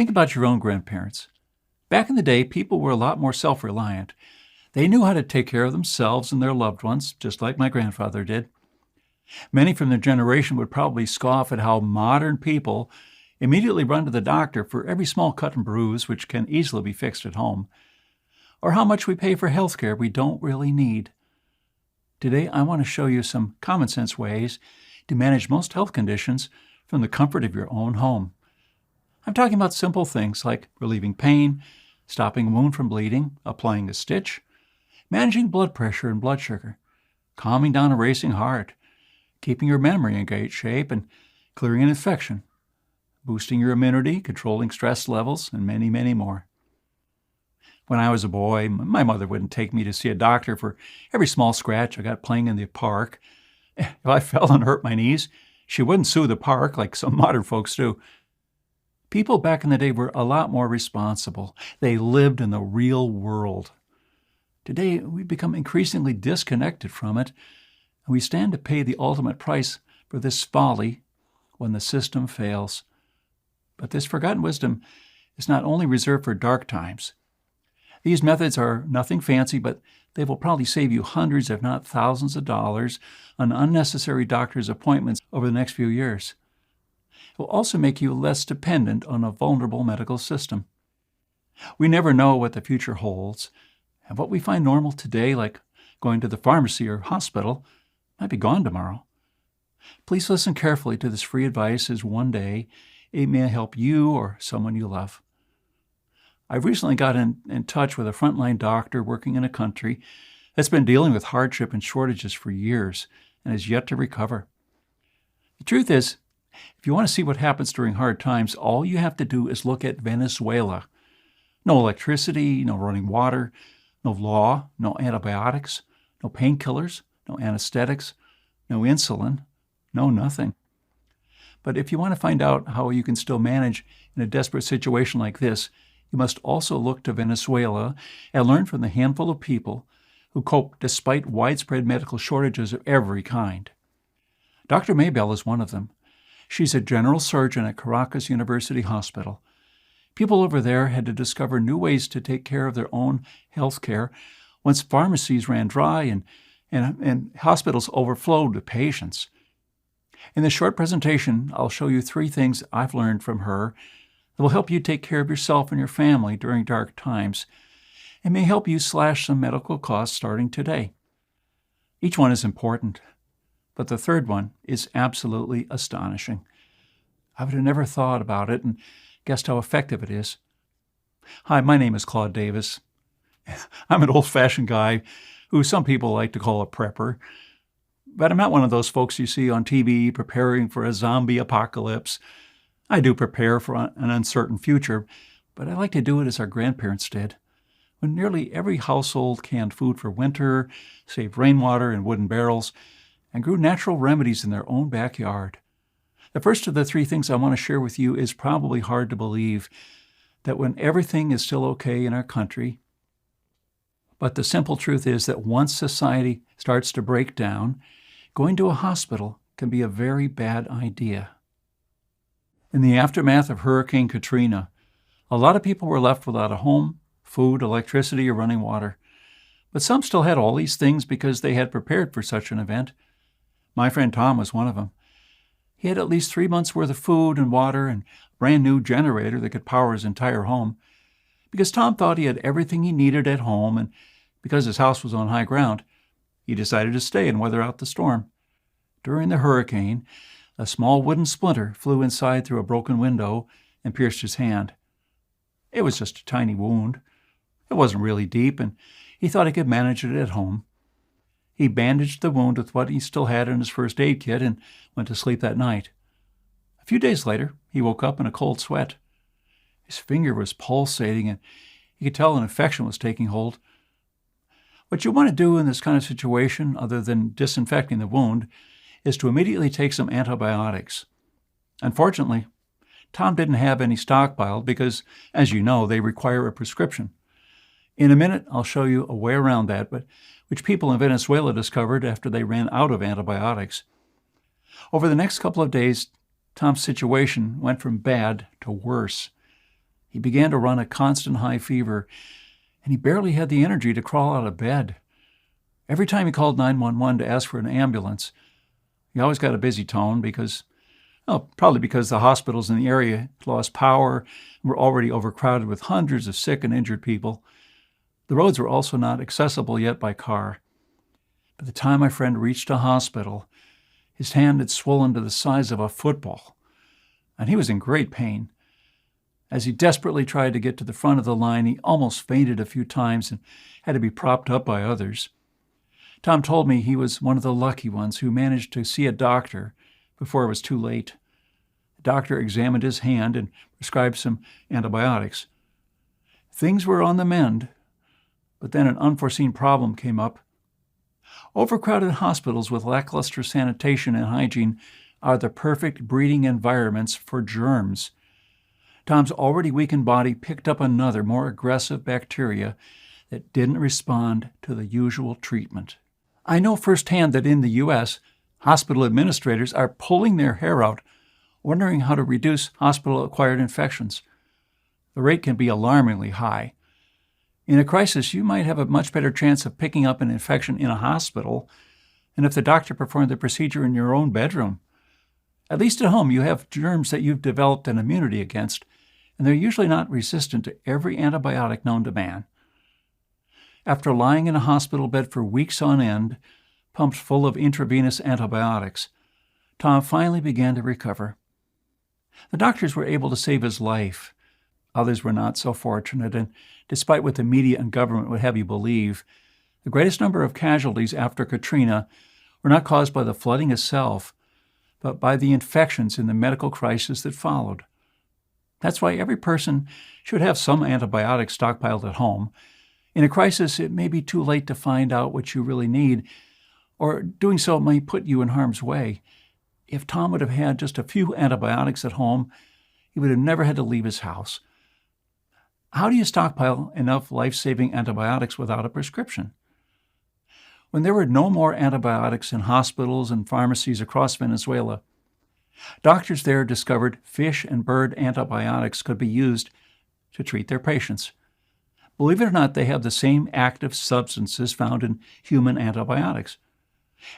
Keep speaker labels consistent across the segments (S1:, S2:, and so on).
S1: Think about your own grandparents. Back in the day, people were a lot more self-reliant. They knew how to take care of themselves and their loved ones, just like my grandfather did. Many from their generation would probably scoff at how modern people immediately run to the doctor for every small cut and bruise which can easily be fixed at home, or how much we pay for health care we don't really need. Today, I want to show you some common sense ways to manage most health conditions from the comfort of your own home. I'm talking about simple things like relieving pain, stopping a wound from bleeding, applying a stitch, managing blood pressure and blood sugar, calming down a racing heart, keeping your memory in great shape, and clearing an infection, boosting your immunity, controlling stress levels, and many, many more. When I was a boy, my mother wouldn't take me to see a doctor for every small scratch I got playing in the park. If I fell and hurt my knees, she wouldn't sue the park like some modern folks do. People back in the day were a lot more responsible. They lived in the real world. Today, we've become increasingly disconnected from it, and we stand to pay the ultimate price for this folly when the system fails. But this forgotten wisdom is not only reserved for dark times. These methods are nothing fancy, but they will probably save you hundreds, if not thousands of dollars on unnecessary doctor's appointments over the next few years. It will also make you less dependent on a vulnerable medical system. We never know what the future holds, and what we find normal today, like going to the pharmacy or hospital, might be gone tomorrow. Please listen carefully to this free advice, as one day it may help you or someone you love. I recently got in touch with a frontline doctor working in a country that's been dealing with hardship and shortages for years and has yet to recover. The truth is, if you want to see what happens during hard times, all you have to do is look at Venezuela. No electricity, no running water, no law, no antibiotics, no painkillers, no anesthetics, no insulin, no nothing. But if you want to find out how you can still manage in a desperate situation like this, you must also look to Venezuela and learn from the handful of people who cope despite widespread medical shortages of every kind. Dr. Maybell is one of them. She's a general surgeon at Caracas University Hospital. People over there had to discover new ways to take care of their own health care once pharmacies ran dry and hospitals overflowed with patients. In this short presentation, I'll show you 3 things I've learned from her that will help you take care of yourself and your family during dark times and may help you slash some medical costs starting today. Each one is important, but the third one is absolutely astonishing. I would have never thought about it and guessed how effective it is. Hi, my name is Claude Davis. I'm an old-fashioned guy who some people like to call a prepper, but I'm not one of those folks you see on TV preparing for a zombie apocalypse. I do prepare for an uncertain future, but I like to do it as our grandparents did, when nearly every household canned food for winter, saved rainwater in wooden barrels, and grew natural remedies in their own backyard. The first of the 3 things I want to share with you is probably hard to believe, that when everything is still okay in our country, but the simple truth is that once society starts to break down, going to a hospital can be a very bad idea. In the aftermath of Hurricane Katrina, a lot of people were left without a home, food, electricity, or running water. But some still had all these things because they had prepared for such an event. My friend Tom was one of them. He had at least 3 months' worth of food and water and a brand new generator that could power his entire home. Because Tom thought he had everything he needed at home, and because his house was on high ground, he decided to stay and weather out the storm. During the hurricane, a small wooden splinter flew inside through a broken window and pierced his hand. It was just a tiny wound. It wasn't really deep, and he thought he could manage it at home. He bandaged the wound with what he still had in his first aid kit and went to sleep that night. A few days later, he woke up in a cold sweat. His finger was pulsating, and he could tell an infection was taking hold. What you want to do in this kind of situation, other than disinfecting the wound, is to immediately take some antibiotics. Unfortunately, Tom didn't have any stockpiled because, as you know, they require a prescription. In a minute, I'll show you a way around that, but which people in Venezuela discovered after they ran out of antibiotics. Over the next couple of days, Tom's situation went from bad to worse. He began to run a constant high fever, and he barely had the energy to crawl out of bed. Every time he called 911 to ask for an ambulance, he always got a busy tone probably because the hospitals in the area had lost power and were already overcrowded with hundreds of sick and injured people. The roads were also not accessible yet by car. By the time my friend reached a hospital, his hand had swollen to the size of a football, and he was in great pain. As he desperately tried to get to the front of the line, he almost fainted a few times and had to be propped up by others. Tom told me he was one of the lucky ones who managed to see a doctor before it was too late. The doctor examined his hand and prescribed some antibiotics. Things were on the mend, but then an unforeseen problem came up. Overcrowded hospitals with lackluster sanitation and hygiene are the perfect breeding environments for germs. Tom's already weakened body picked up another, more aggressive bacteria that didn't respond to the usual treatment. I know firsthand that in the U.S., hospital administrators are pulling their hair out, wondering how to reduce hospital-acquired infections. The rate can be alarmingly high. In a crisis, you might have a much better chance of picking up an infection in a hospital than if the doctor performed the procedure in your own bedroom. At least at home, you have germs that you've developed an immunity against, and they're usually not resistant to every antibiotic known to man. After lying in a hospital bed for weeks on end, pumped full of intravenous antibiotics, Tom finally began to recover. The doctors were able to save his life. Others were not so fortunate, and despite what the media and government would have you believe, the greatest number of casualties after Katrina were not caused by the flooding itself, but by the infections in the medical crisis that followed. That's why every person should have some antibiotics stockpiled at home. In a crisis, it may be too late to find out what you really need, or doing so may put you in harm's way. If Tom would have had just a few antibiotics at home, he would have never had to leave his house. How do you stockpile enough life-saving antibiotics without a prescription? When there were no more antibiotics in hospitals and pharmacies across Venezuela, doctors there discovered fish and bird antibiotics could be used to treat their patients. Believe it or not, they have the same active substances found in human antibiotics.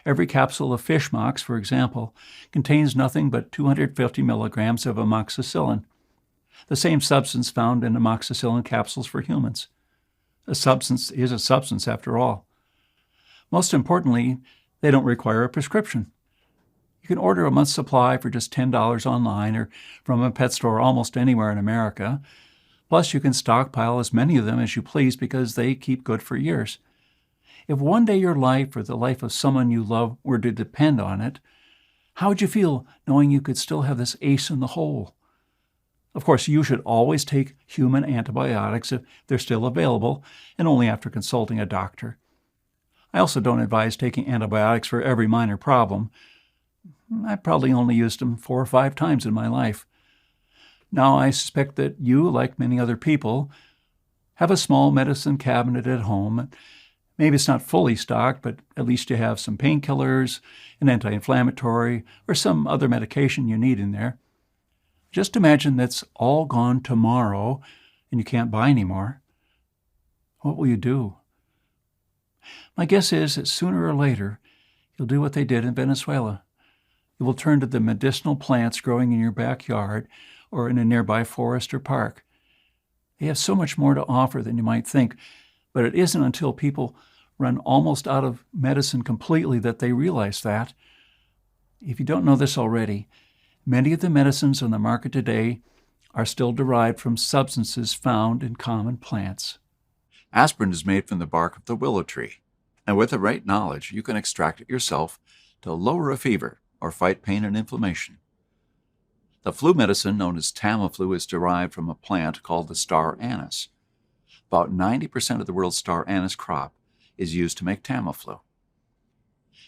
S1: Every capsule of fish mox, for example, contains nothing but 250 milligrams of amoxicillin, the same substance found in amoxicillin capsules for humans. A substance is a substance, after all. Most importantly, they don't require a prescription. You can order a month's supply for just $10 online or from a pet store almost anywhere in America. Plus, you can stockpile as many of them as you please because they keep good for years. If one day your life or the life of someone you love were to depend on it, how would you feel knowing you could still have this ace in the hole? Of course, you should always take human antibiotics if they're still available, and only after consulting a doctor. I also don't advise taking antibiotics for every minor problem. I probably only used them 4 or 5 times in my life. Now, I suspect that you, like many other people, have a small medicine cabinet at home. Maybe it's not fully stocked, but at least you have some painkillers, an anti-inflammatory, or some other medication you need in there. Just imagine that's all gone tomorrow and you can't buy any more. What will you do? My guess is that sooner or later, you'll do what they did in Venezuela. You will turn to the medicinal plants growing in your backyard or in a nearby forest or park. They have so much more to offer than you might think, but it isn't until people run almost out of medicine completely that they realize that. If you don't know this already, many of the medicines on the market today are still derived from substances found in common plants.
S2: Aspirin is made from the bark of the willow tree, and with the right knowledge, you can extract it yourself to lower a fever or fight pain and inflammation. The flu medicine known as Tamiflu is derived from a plant called the star anise. About 90% of the world's star anise crop is used to make Tamiflu.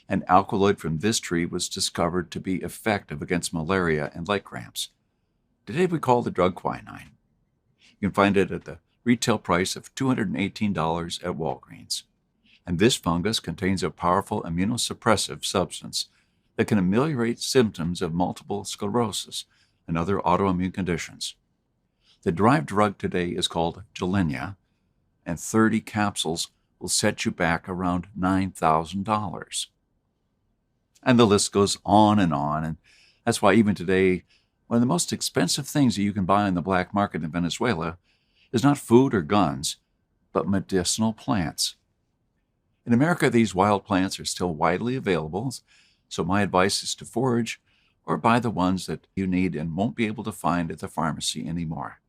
S2: An alkaloid from this tree was discovered to be effective against malaria and leg cramps. Today we call the drug quinine. You can find it at the retail price of $218 at Walgreens. And this fungus contains a powerful immunosuppressive substance that can ameliorate symptoms of multiple sclerosis and other autoimmune conditions. The derived drug today is called Gilenya, and 30 capsules will set you back around $9,000. And the list goes on, and that's why even today, one of the most expensive things that you can buy on the black market in Venezuela is not food or guns, but medicinal plants. In America, these wild plants are still widely available, so my advice is to forage or buy the ones that you need and won't be able to find at the pharmacy anymore.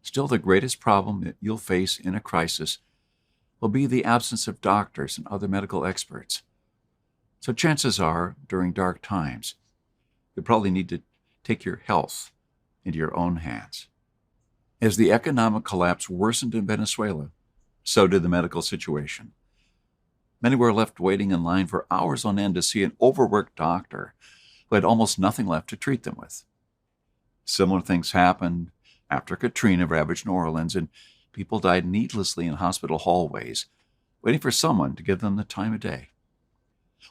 S2: Still, the greatest problem that you'll face in a crisis will be the absence of doctors and other medical experts. So chances are, during dark times, you probably need to take your health into your own hands. As the economic collapse worsened in Venezuela, so did the medical situation. Many were left waiting in line for hours on end to see an overworked doctor who had almost nothing left to treat them with. Similar things happened after Katrina ravaged New Orleans, and people died needlessly in hospital hallways, waiting for someone to give them the time of day.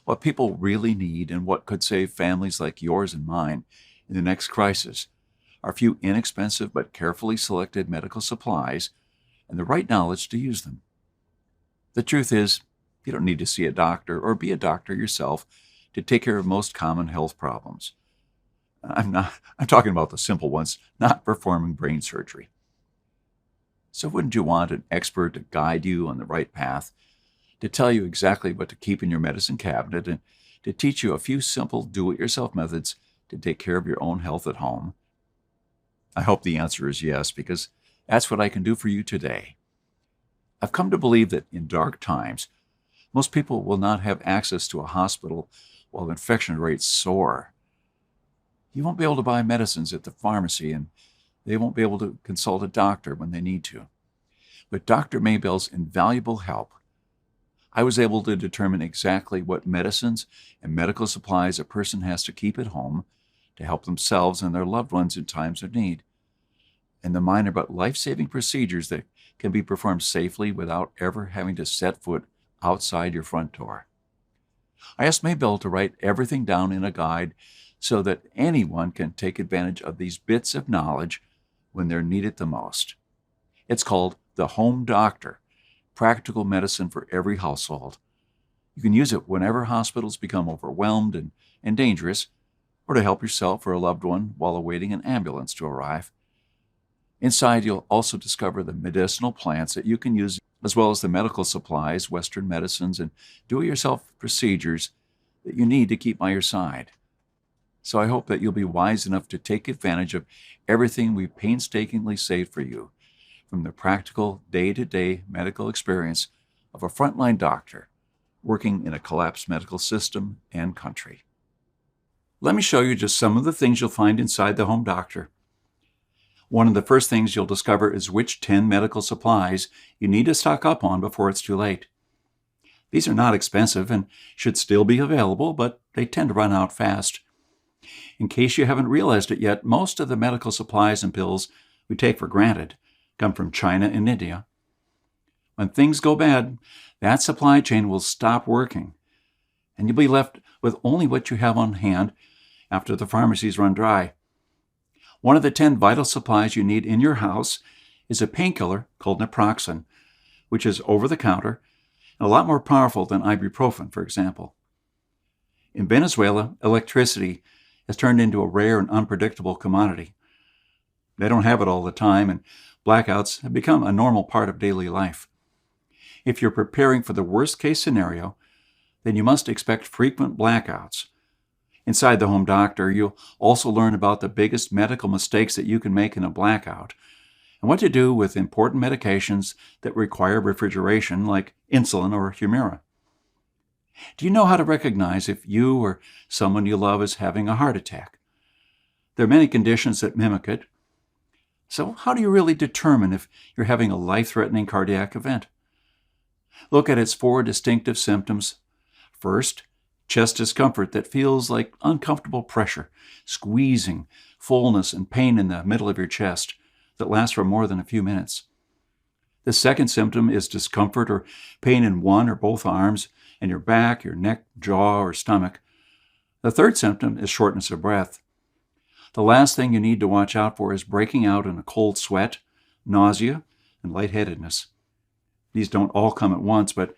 S2: What people really need and what could save families like yours and mine in the next crisis are a few inexpensive but carefully selected medical supplies and the right knowledge to use them. The truth is, you don't need to see a doctor or be a doctor yourself to take care of most common health problems. I'm talking about the simple ones, not performing brain surgery. So wouldn't you want an expert to guide you on the right path, to tell you exactly what to keep in your medicine cabinet, and to teach you a few simple do-it-yourself methods to take care of your own health at home? I hope the answer is yes, because that's what I can do for you today. I've come to believe that in dark times, most people will not have access to a hospital while infection rates soar. You won't be able to buy medicines at the pharmacy, and they won't be able to consult a doctor when they need to. With Dr. Maybell's invaluable help, I was able to determine exactly what medicines and medical supplies a person has to keep at home to help themselves and their loved ones in times of need, and the minor but life-saving procedures that can be performed safely without ever having to set foot outside your front door. I asked Maybell to write everything down in a guide so that anyone can take advantage of these bits of knowledge when they're needed the most. It's called the Home Doctor, Practical Medicine for Every Household. You can use it whenever hospitals become overwhelmed and dangerous, or to help yourself or a loved one while awaiting an ambulance to arrive. Inside, you'll also discover the medicinal plants that you can use, as well as the medical supplies, Western medicines, and do-it-yourself procedures that you need to keep by your side. So I hope that you'll be wise enough to take advantage of everything we painstakingly saved for you, from the practical, day-to-day medical experience of a frontline doctor working in a collapsed medical system and country. Let me show you just some of the things you'll find inside the Home Doctor. One of the first things you'll discover is which 10 medical supplies you need to stock up on before it's too late. These are not expensive and should still be available, but they tend to run out fast. In case you haven't realized it yet, most of the medical supplies and pills we take for granted come from China and India. When things go bad, that supply chain will stop working, and you'll be left with only what you have on hand after the pharmacies run dry. One of the 10 vital supplies you need in your house is a painkiller called naproxen, which is over-the-counter and a lot more powerful than ibuprofen, for example. In Venezuela, electricity has turned into a rare and unpredictable commodity. They don't have it all the time, and blackouts have become a normal part of daily life. If you're preparing for the worst-case scenario, then you must expect frequent blackouts. Inside the Home Doctor, you'll also learn about the biggest medical mistakes that you can make in a blackout, and what to do with important medications that require refrigeration, like insulin or Humira. Do you know how to recognize if you or someone you love is having a heart attack? There are many conditions that mimic it. So how do you really determine if you're having a life-threatening cardiac event? Look at its 4 distinctive symptoms. First, chest discomfort that feels like uncomfortable pressure, squeezing, fullness, and pain in the middle of your chest that lasts for more than a few minutes. The second symptom is discomfort or pain in one or both arms, and your back, your neck, jaw, or stomach. The third symptom is shortness of breath.
S1: The last thing you need to watch out for is breaking out in a cold sweat, nausea, and lightheadedness. These don't all come at once, but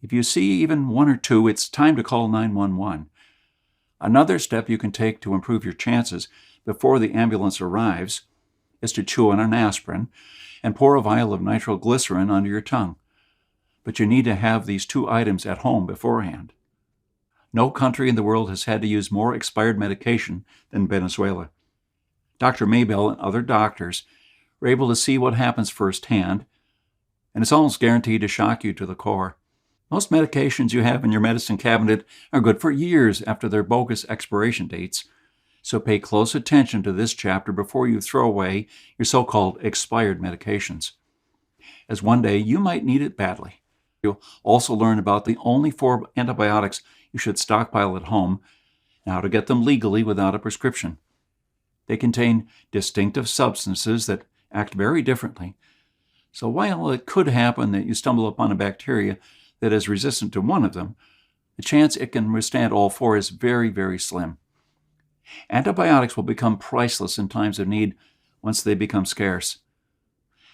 S1: if you see even one or two, it's time to call 911. Another step you can take to improve your chances before the ambulance arrives is to chew on an aspirin and pour a vial of nitroglycerin under your tongue. But you need to have these two items at home beforehand. No country in the world has had to use more expired medication than Venezuela. Dr. Maybell and other doctors were able to see what happens firsthand, and it's almost guaranteed to shock you to the core. Most medications you have in your medicine cabinet are good for years after their bogus expiration dates, so pay close attention to this chapter before you throw away your so-called expired medications, as one day you might need it badly. You'll also learn about the only 4 antibiotics you should stockpile at home and how to get them legally without a prescription. They contain distinctive substances that act very differently, so while it could happen that you stumble upon a bacteria that is resistant to one of them, the chance it can withstand all 4 is very, very slim. Antibiotics will become priceless in times of need once they become scarce.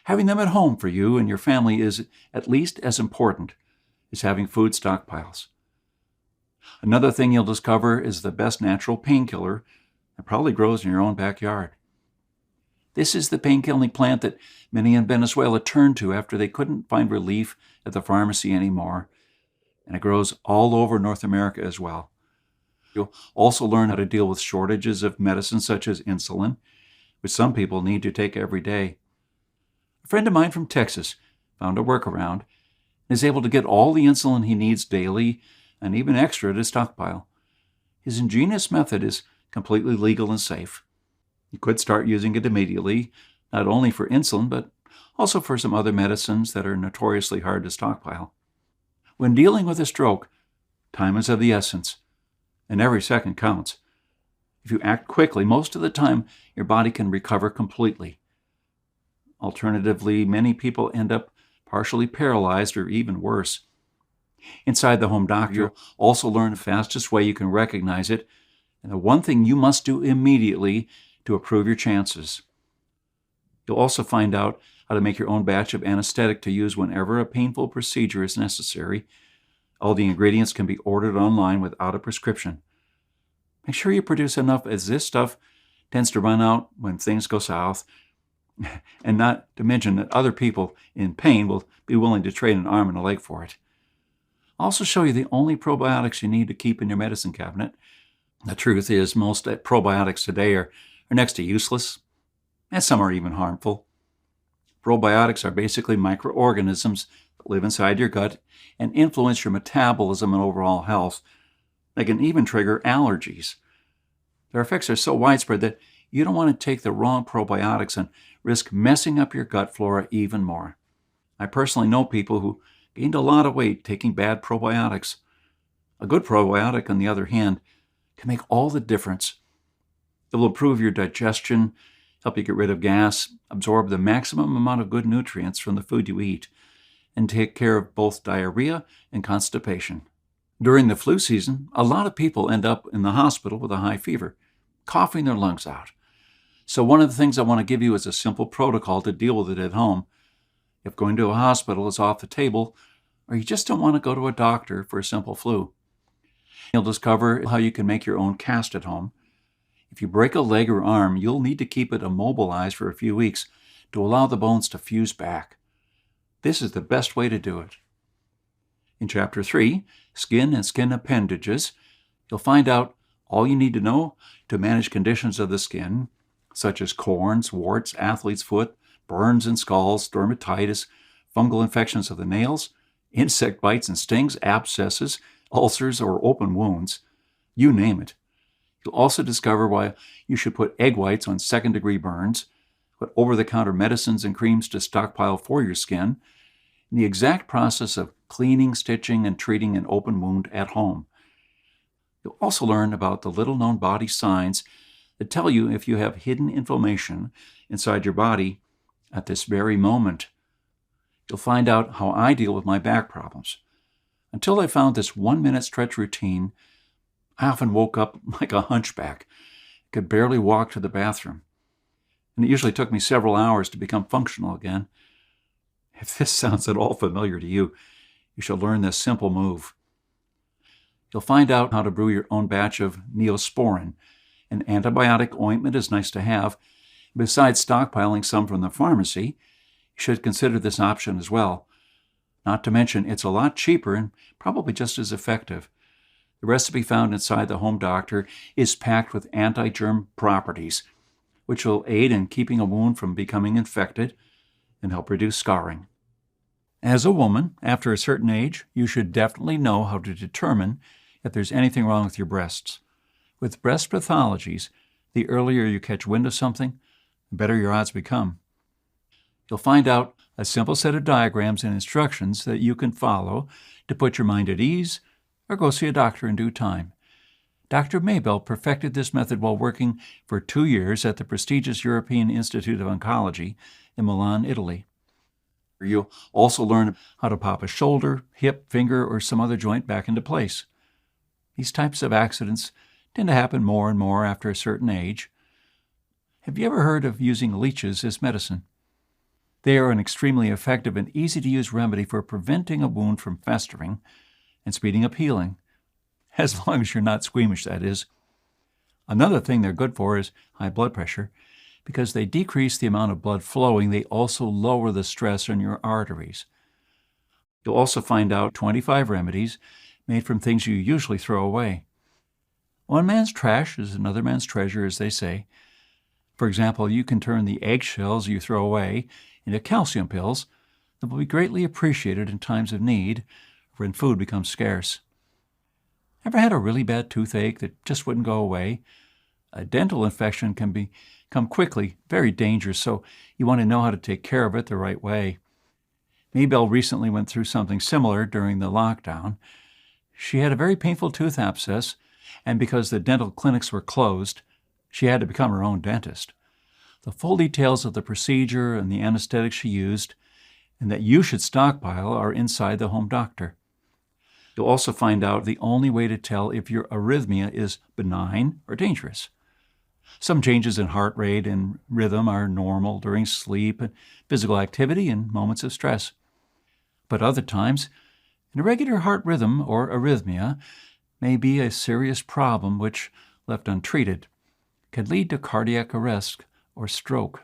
S1: Having them at home for you and your family is at least as important as having food stockpiles. Another thing you'll discover is the best natural painkiller that probably grows in your own backyard. This is the pain-killing plant that many in Venezuela turned to after they couldn't find relief at the pharmacy anymore, and it grows all over North America as well. You'll also learn how to deal with shortages of medicine such as insulin, which some people need to take every day. A friend of mine from Texas found a workaround and is able to get all the insulin he needs daily and even extra to stockpile. His ingenious method is completely legal and safe. You could start using it immediately, not only for insulin, but also for some other medicines that are notoriously hard to stockpile. When dealing with a stroke, time is of the essence, and every second counts. If you act quickly, most of the time your body can recover completely. Alternatively, many people end up partially paralyzed or even worse. Inside the home doctor, you'll also learn the fastest way you can recognize it, and the one thing you must do immediately to improve your chances. You'll also find out how to make your own batch of anesthetic to use whenever a painful procedure is necessary. All the ingredients can be ordered online without a prescription. Make sure you produce enough, as this stuff tends to run out when things go south, and not to mention that other people in pain will be willing to trade an arm and a leg for it. I'll also show you the only probiotics you need to keep in your medicine cabinet. The truth is, most probiotics today are next to useless, and some are even harmful. Probiotics are basically microorganisms that live inside your gut and influence your metabolism and overall health. They can even trigger allergies. Their effects are so widespread that you don't want to take the wrong probiotics and risk messing up your gut flora even more. I personally know people who gained a lot of weight taking bad probiotics. A good probiotic, on the other hand, can make all the difference. It will improve your digestion, help you get rid of gas, absorb the maximum amount of good nutrients from the food you eat, and take care of both diarrhea and constipation. During the flu season, a lot of people end up in the hospital with a high fever, coughing their lungs out. So one of the things I want to give you is a simple protocol to deal with it at home. If going to a hospital is off the table, or you just don't want to go to a doctor for a simple flu, you'll discover how you can make your own cast at home. If you break a leg or arm, you'll need to keep it immobilized for a few weeks to allow the bones to fuse back. This is the best way to do it. In Chapter 3, Skin and Skin Appendages, you'll find out all you need to know to manage conditions of the skin, such as corns, warts, athlete's foot, burns and scalds, dermatitis, fungal infections of the nails, insect bites and stings, abscesses, ulcers, or open wounds. You name it. You'll also discover why you should put egg whites on second-degree burns, what over-the-counter medicines and creams to stockpile for your skin, and the exact process of cleaning, stitching, and treating an open wound at home. You'll also learn about the little-known body signs that tell you if you have hidden inflammation inside your body at this very moment. You'll find out how I deal with my back problems. Until I found this 1-minute stretch routine, I often woke up like a hunchback, could barely walk to the bathroom. And it usually took me several hours to become functional again. If this sounds at all familiar to you, you should learn this simple move. You'll find out how to brew your own batch of Neosporin. An antibiotic ointment is nice to have. Besides stockpiling some from the pharmacy, you should consider this option as well. Not to mention, it's a lot cheaper and probably just as effective. The recipe found inside the Home Doctor is packed with anti-germ properties, which will aid in keeping a wound from becoming infected and help reduce scarring. As a woman, after a certain age, you should definitely know how to determine if there's anything wrong with your breasts. With breast pathologies, the earlier you catch wind of something, the better your odds become. You'll find out a simple set of diagrams and instructions that you can follow to put your mind at ease or go see a doctor in due time. Dr. Maybell perfected this method while working for 2 years at the prestigious European Institute of Oncology in Milan, Italy. You'll also learn how to pop a shoulder, hip, finger, or some other joint back into place. These types of accidents tend to happen more and more after a certain age. Have you ever heard of using leeches as medicine? They are an extremely effective and easy-to-use remedy for preventing a wound from festering and speeding up healing, as long as you're not squeamish, that is. Another thing they're good for is high blood pressure. Because they decrease the amount of blood flowing, they also lower the stress on your arteries. You'll also find out 25 remedies made from things you usually throw away. One man's trash is another man's treasure, as they say. For example, you can turn the eggshells you throw away into calcium pills that will be greatly appreciated in times of need or when food becomes scarce. Ever had a really bad toothache that just wouldn't go away? A dental infection can become quickly very dangerous, so you want to know how to take care of it the right way. Maybell recently went through something similar during the lockdown. She had a very painful tooth abscess, and because the dental clinics were closed, she had to become her own dentist. The full details of the procedure and the anesthetics she used, and that you should stockpile, are inside the Home Doctor. You'll also find out the only way to tell if your arrhythmia is benign or dangerous. Some changes in heart rate and rhythm are normal during sleep and physical activity and moments of stress. But other times, an irregular heart rhythm or arrhythmia may be a serious problem which, left untreated, can lead to cardiac arrest or stroke.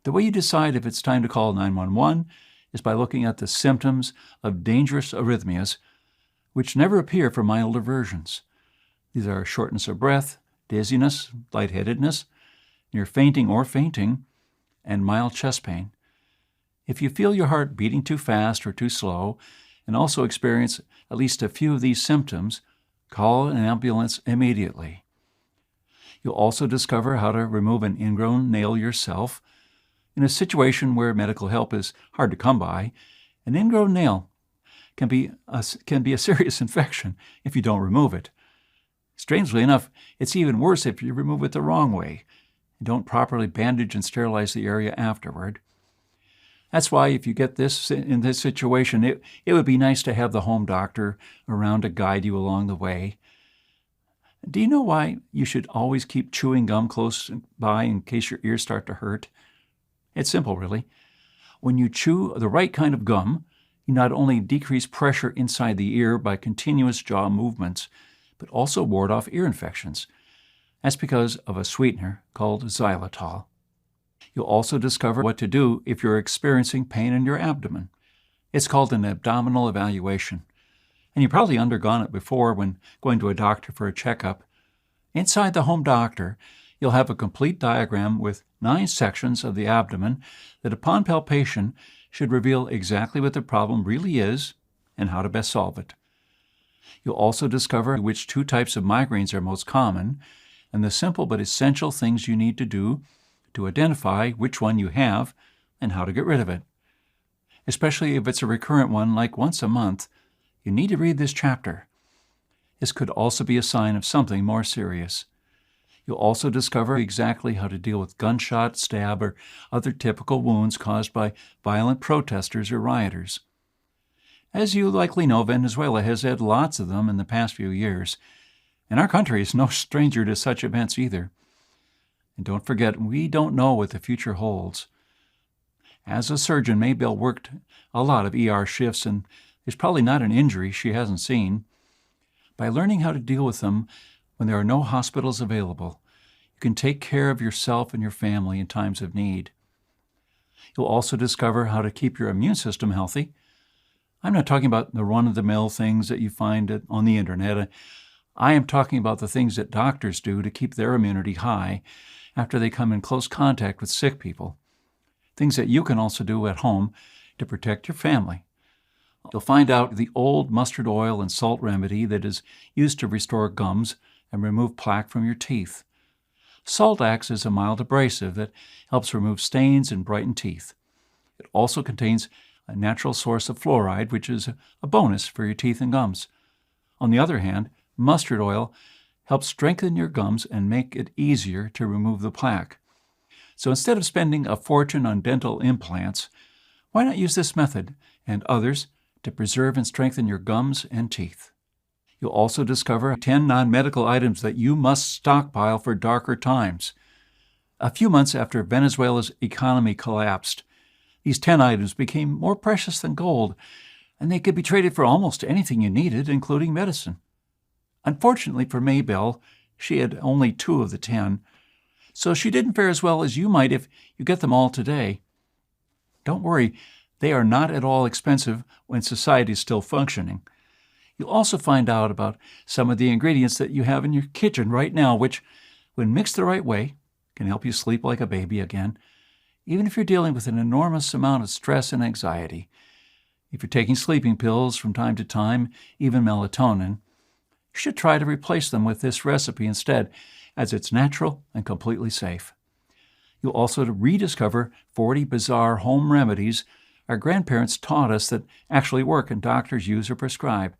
S1: The way you decide if it's time to call 911 is by looking at the symptoms of dangerous arrhythmias, which never appear for milder versions. These are shortness of breath, dizziness, lightheadedness, near fainting or fainting, and mild chest pain. If you feel your heart beating too fast or too slow, and also experience at least a few of these symptoms, call an ambulance immediately. You'll also discover how to remove an ingrown nail yourself. In a situation where medical help is hard to come by, an ingrown nail can be a serious infection if you don't remove it. Strangely enough, it's even worse if you remove it the wrong way and don't properly bandage and sterilize the area afterward. That's why if you get in this situation, it would be nice to have the Home Doctor around to guide you along the way. Do you know why you should always keep chewing gum close by in case your ears start to hurt? It's simple, really. When you chew the right kind of gum, you not only decrease pressure inside the ear by continuous jaw movements, but also ward off ear infections. That's because of a sweetener called xylitol. You'll also discover what to do if you're experiencing pain in your abdomen. It's called an abdominal evaluation, and you've probably undergone it before when going to a doctor for a checkup. Inside the Home Doctor, you'll have a complete diagram with 9 sections of the abdomen that upon palpation should reveal exactly what the problem really is and how to best solve it. You'll also discover which 2 types of migraines are most common and the simple but essential things you need to do to identify which one you have and how to get rid of it. Especially if it's a recurrent one like once a month, you need to read this chapter. This could also be a sign of something more serious. You'll also discover exactly how to deal with gunshot, stab, or other typical wounds caused by violent protesters or rioters. As you likely know, Venezuela has had lots of them in the past few years, And our country is no stranger to such events either. And don't forget, we don't know what the future holds. As a surgeon, Maybelle worked a lot of ER shifts, and there's probably not an injury she hasn't seen. By learning how to deal with them when there are no hospitals available, you can take care of yourself and your family in times of need. You'll also discover how to keep your immune system healthy. I'm not talking about the run-of-the-mill things that you find on the internet. I am talking about the things that doctors do to keep their immunity high after they come in close contact with sick people. Things that you can also do at home to protect your family. You'll find out the old mustard oil and salt remedy that is used to restore gums and remove plaque from your teeth. Salt acts as a mild abrasive that helps remove stains and brighten teeth. It also contains a natural source of fluoride, which is a bonus for your teeth and gums. On the other hand, mustard oil helps strengthen your gums and make it easier to remove the plaque. So instead of spending a fortune on dental implants, why not use this method and others to preserve and strengthen your gums and teeth? You'll also discover 10 non-medical items that you must stockpile for darker times. A few months after Venezuela's economy collapsed, these 10 items became more precious than gold, and they could be traded for almost anything you needed, including medicine. Unfortunately for Maybelle, she had only 2 of the 10, so she didn't fare as well as you might if you get them all today. Don't worry, they are not at all expensive when society is still functioning. You'll also find out about some of the ingredients that you have in your kitchen right now, which, when mixed the right way, can help you sleep like a baby again, even if you're dealing with an enormous amount of stress and anxiety. If you're taking sleeping pills from time to time, even melatonin, you should try to replace them with this recipe instead, as it's natural and completely safe. You'll also rediscover 40 bizarre home remedies our grandparents taught us that actually work and doctors use or prescribe.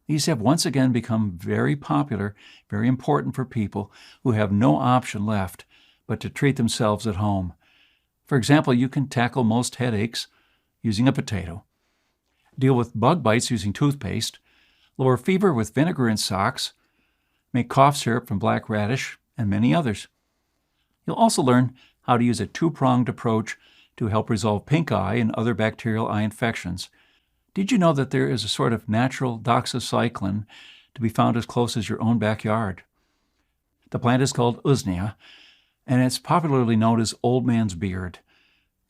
S1: These have once again become very popular, very important for people who have no option left but to treat themselves at home. For example, you can tackle most headaches using a potato, deal with bug bites using toothpaste, lower fever with vinegar and socks, make cough syrup from black radish, and many others. You'll also learn how to use a 2-pronged approach to help resolve pink eye and other bacterial eye infections. Did you know that there is a sort of natural doxycycline to be found as close as your own backyard? The plant is called usnea, and it's popularly known as old man's beard.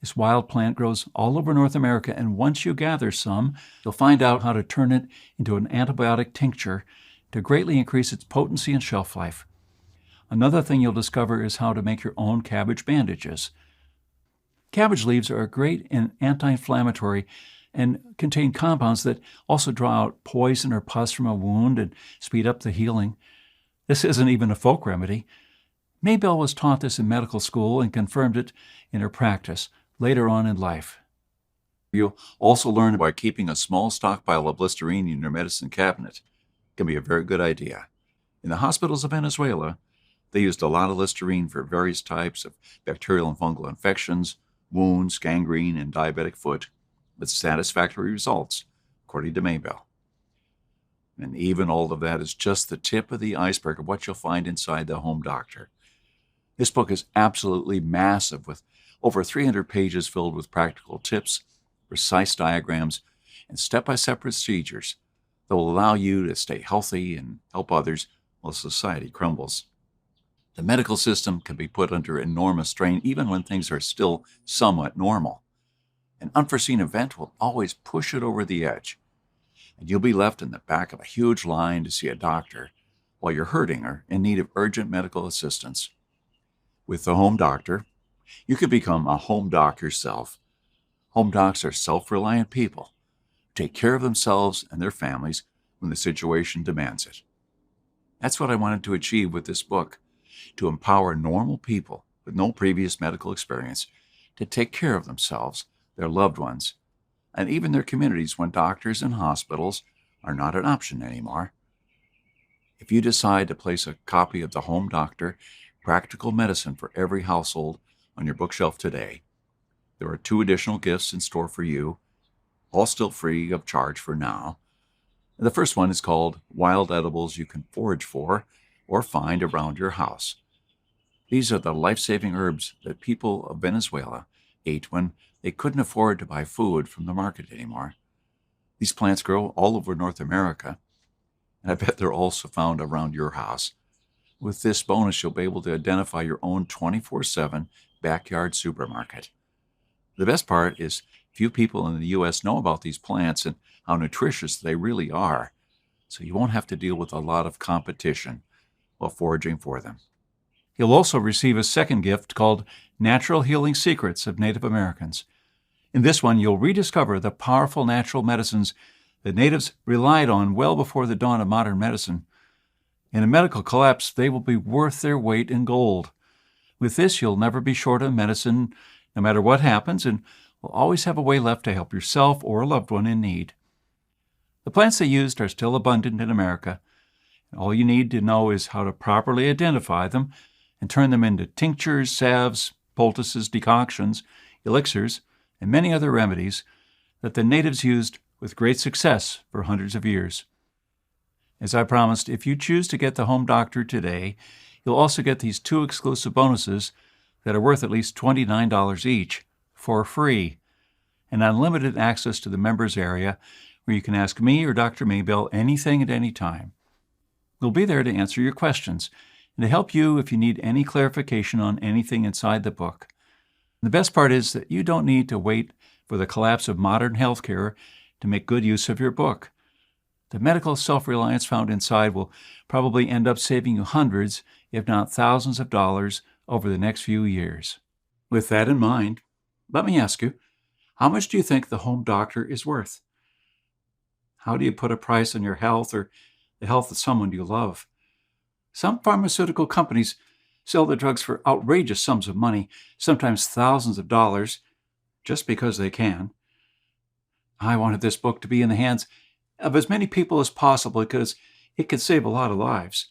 S1: This wild plant grows all over North America, and once you gather some, you'll find out how to turn it into an antibiotic tincture to greatly increase its potency and shelf life. Another thing you'll discover is how to make your own cabbage bandages. Cabbage leaves are great and anti-inflammatory and contain compounds that also draw out poison or pus from a wound and speed up the healing. This isn't even a folk remedy. Maybelle was taught this in medical school and confirmed it in her practice later on in life.
S2: You'll also learn why keeping a small stockpile of Listerine in your medicine cabinet can be a very good idea. In the hospitals of Venezuela, they used a lot of Listerine for various types of bacterial and fungal infections, wounds, gangrene, and diabetic foot, with satisfactory results, according to Maybelle. And even all of that is just the tip of the iceberg of what you'll find inside the Home Doctor. This book is absolutely massive, with over 300 pages filled with practical tips, precise diagrams, and step-by-step procedures that will allow you to stay healthy and help others while society crumbles. The medical system can be put under enormous strain even when things are still somewhat normal. An unforeseen event will always push it over the edge, and you'll be left in the back of a huge line to see a doctor while you're hurting or in need of urgent medical assistance. With the Home Doctor, you can become a home doc yourself. Home docs are self-reliant people who take care of themselves and their families when the situation demands it. That's what I wanted to achieve with this book, to empower normal people with no previous medical experience to take care of themselves, their loved ones, and even their communities when doctors and hospitals are not an option anymore. If you decide to place a copy of the Home Doctor, Practical Medicine for Every Household on your bookshelf today, there are 2 additional gifts in store for you, all still free of charge for now. The first one is called wild edibles you can forage for or find around your house. These are the life-saving herbs that people of Venezuela ate when they couldn't afford to buy food from the market anymore. These plants grow all over North America, and I bet they're also found around your house. With this bonus, you'll be able to identify your own 24/7 backyard supermarket. The best part is few people in the U.S. know about these plants and how nutritious they really are, so you won't have to deal with a lot of competition while foraging for them.
S1: You'll also receive a second gift called Natural Healing Secrets of Native Americans. In this one, you'll rediscover the powerful natural medicines that natives relied on well before the dawn of modern medicine. In a medical collapse, they will be worth their weight in gold. With this, you'll never be short of medicine, no matter what happens, and will always have a way left to help yourself or a loved one in need. The plants they used are still abundant in America. All you need to know is how to properly identify them and turn them into tinctures, salves, poultices, decoctions, elixirs, and many other remedies that the natives used with great success for hundreds of years. As I promised, if you choose to get the Home Doctor today, you'll also get these 2 exclusive bonuses that are worth at least $29 each for free, and unlimited access to the members area where you can ask me or Dr. Maybell anything at any time. We'll be there to answer your questions and to help you if you need any clarification on anything inside the book. The best part is that you don't need to wait for the collapse of modern healthcare to make good use of your book. The medical self-reliance found inside will probably end up saving you hundreds, if not thousands of dollars over the next few years. With that in mind, let me ask you, how much do you think the Home Doctor is worth? How do you put a price on your health or the health of someone you love? Some pharmaceutical companies sell the drugs for outrageous sums of money, sometimes thousands of dollars, just because they can. I wanted this book to be in the hands of as many people as possible because it could save a lot of lives.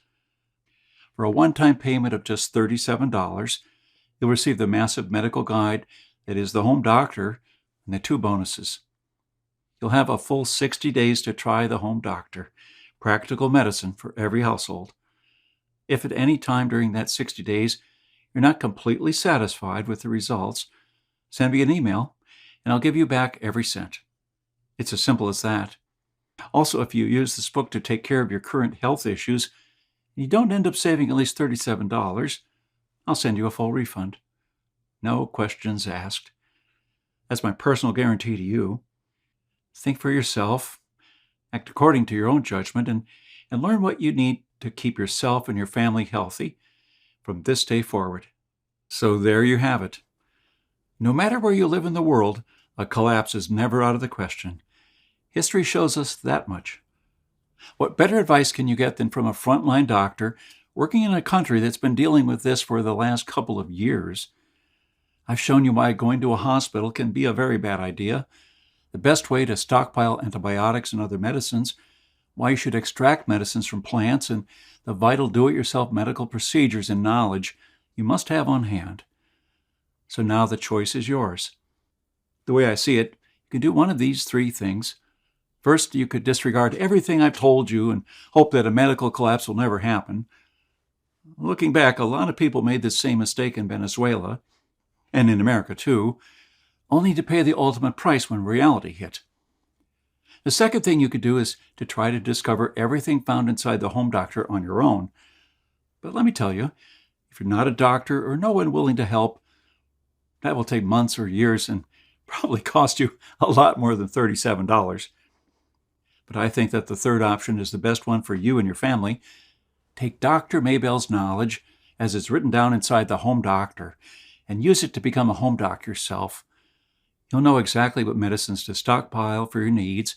S1: For a one-time payment of just $37, you'll receive the massive medical guide that is the Home Doctor and the 2 bonuses. You'll have a full 60 days to try the Home Doctor, practical medicine for every household. If at any time during that 60 days you're not completely satisfied with the results, send me an email and I'll give you back every cent. It's as simple as that. Also, if you use this book to take care of your current health issues and you don't end up saving at least $37, I'll send you a full refund. No questions asked. That's my personal guarantee to you. Think for yourself, act according to your own judgment, and learn what you need to keep yourself and your family healthy from this day forward. So there you have it. No matter where you live in the world, a collapse is never out of the question. History shows us that much. What better advice can you get than from a frontline doctor working in a country that's been dealing with this for the last couple of years? I've shown you why going to a hospital can be a very bad idea, the best way to stockpile antibiotics and other medicines, why you should extract medicines from plants, and the vital do-it-yourself medical procedures and knowledge you must have on hand. So now the choice is yours. The way I see it, you can do one of these 3 things. First, you could disregard everything I've told you and hope that a medical collapse will never happen. Looking back, a lot of people made this same mistake in Venezuela, and in America too, only to pay the ultimate price when reality hit. The second thing you could do is to try to discover everything found inside the Home Doctor on your own. But let me tell you, if you're not a doctor or no one willing to help, that will take months or years and probably cost you a lot more than $37. But I think that the third option is the best one for you and your family. Take Dr. Maybell's knowledge, as it's written down inside the Home Doctor, and use it to become a home doc yourself. You'll know exactly what medicines to stockpile for your needs,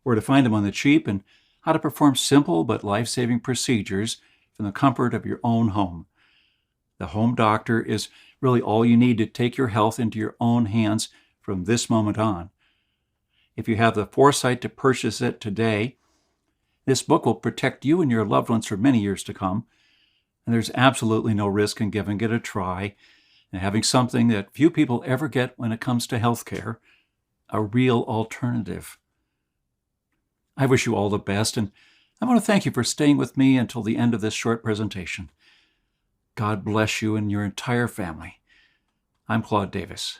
S1: where to find them on the cheap, and how to perform simple but life-saving procedures from the comfort of your own home. The Home Doctor is really all you need to take your health into your own hands from this moment on. If you have the foresight to purchase it today, this book will protect you and your loved ones for many years to come, and there's absolutely no risk in giving it a try and having something that few people ever get when it comes to healthcare, a real alternative. I wish you all the best, and I want to thank you for staying with me until the end of this short presentation. God bless you and your entire family. I'm Claude Davis.